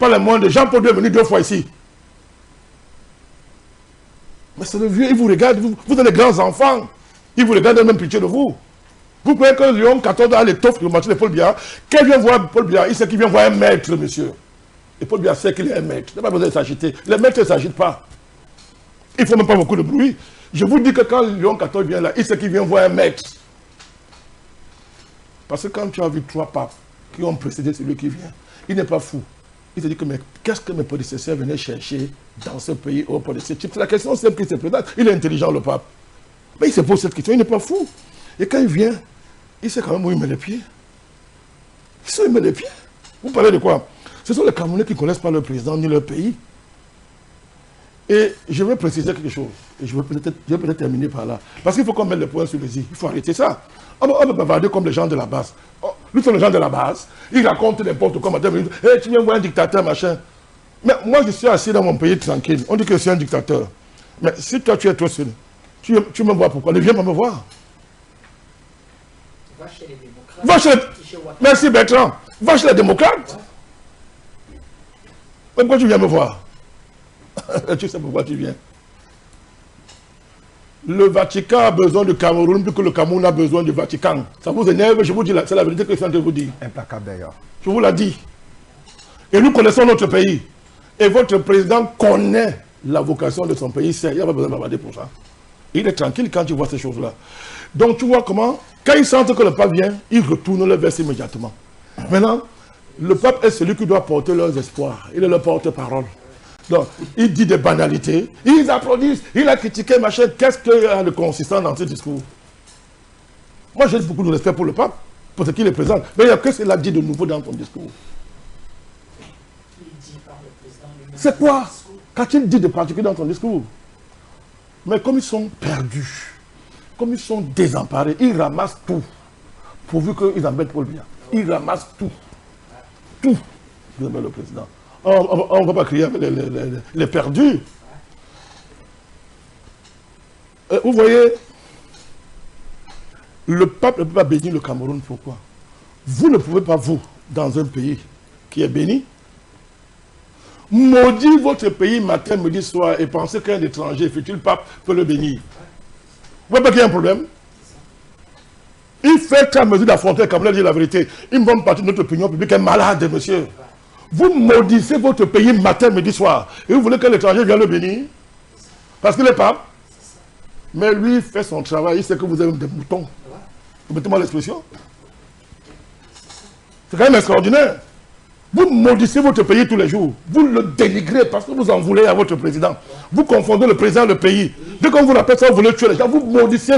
pas les moindres. Jean-Paul II est venu 2 fois ici. Mais c'est le vieux, il vous regarde, vous êtes les grands enfants. Il vous regarde, même pitié de vous. Vous croyez que Léon XIV a l'étoffe du marché de Paul Biya? Quand vient voir Paul Biya, il sait qu'il vient voir un maître, monsieur. Et Paul Biya sait qu'il est un maître. Il n'a pas besoin de s'agiter. Les maîtres ne s'agitent pas. Il ne faut même pas beaucoup de bruit. Je vous dis que quand Léon XIV vient là, il sait qu'il vient voir un maître. Parce que quand tu as vu 3 papes qui ont précédé celui qui vient, il n'est pas fou. Il te dit que mais qu'est-ce que mes prédécesseurs venaient chercher dans ce pays au de ce type? C'est la question simple qui se présente. Il est intelligent, le pape. Mais il se pose cette question, il n'est pas fou. Et quand il vient, il sait quand même où il met les pieds. Il sait où il met les pieds. Vous parlez de quoi? Ce sont les Camerounais qui ne connaissent pas leur président ni leur pays. Et je vais préciser quelque chose. Et je vais peut-être terminer par là. Parce qu'il faut qu'on mette le point sur les i. Il faut arrêter ça. On va bavarder comme les gens de la base. Oh, nous sommes les gens de la base. Ils racontent n'importe quoi. Hey, tu viens voir un dictateur, machin. Mais moi, je suis assis dans mon pays tranquille. On dit que je suis un dictateur. Mais si toi, tu es trop seul, tu me vois pourquoi? Ne viens pas me voir. Va chez les démocrates. Va chez les... Merci Bertrand. Va chez les démocrates. Mais pourquoi tu viens me voir? Tu sais pourquoi tu viens? Le Vatican a besoin du Cameroun plus que le Cameroun a besoin du Vatican. Ça vous énerve? Je vous dis, c'est la vérité que je suis en train de vous dire. Implacable d'ailleurs. Je vous l'ai dit. Et nous connaissons notre pays. Et votre président connaît la vocation de son pays. Il n'y a pas besoin de bavarder pour ça. Il est tranquille quand il voit ces choses-là. Donc tu vois comment, quand ils sentent que le pape vient, ils retournent le verset immédiatement. Maintenant, le pape est celui qui doit porter leurs espoirs. Il est le porte-parole. Donc, il dit des banalités, ils applaudissent, il a critiqué, machin. Qu'est-ce qu'il y a de consistant dans ce discours? Moi, j'ai beaucoup de respect pour le pape, pour ce qu'il est présent. Mais qu'est-ce qu'il a dit de nouveau dans ton discours? C'est quoi? Qu'a-t-il dit de particulier dans ton discours? Mais comme ils sont perdus, comme ils sont désemparés, ils ramassent tout, pourvu qu'ils embêtent Paul Biya. Ils ramassent tout. Tout. Le président. On ne va pas crier avec les perdus. Vous voyez, le pape ne peut pas bénir le Cameroun. Pourquoi? Vous ne pouvez pas, vous, dans un pays qui est béni, maudire votre pays matin, midi, soir et penser qu'un étranger, futur pape, peut le bénir. Vous voyez pas qu'il y a un problème? Il fait qu'à mesure d'affronter le Cameroun, dire la vérité. Une bonne partie de notre opinion publique est malade, monsieur. Vous maudissez votre pays matin, midi, soir. Et vous voulez que l'étranger vienne le bénir? Parce qu'il est pape. Mais lui, il fait son travail. Il sait que vous avez des moutons. Vous mettez-moi l'expression. C'est quand même extraordinaire. Vous maudissez votre pays tous les jours. Vous le dénigrez parce que vous en voulez à votre président. Vous confondez le président et le pays. Dès qu'on vous rappelle ça, vous voulez tuer les gens. Vous maudissez.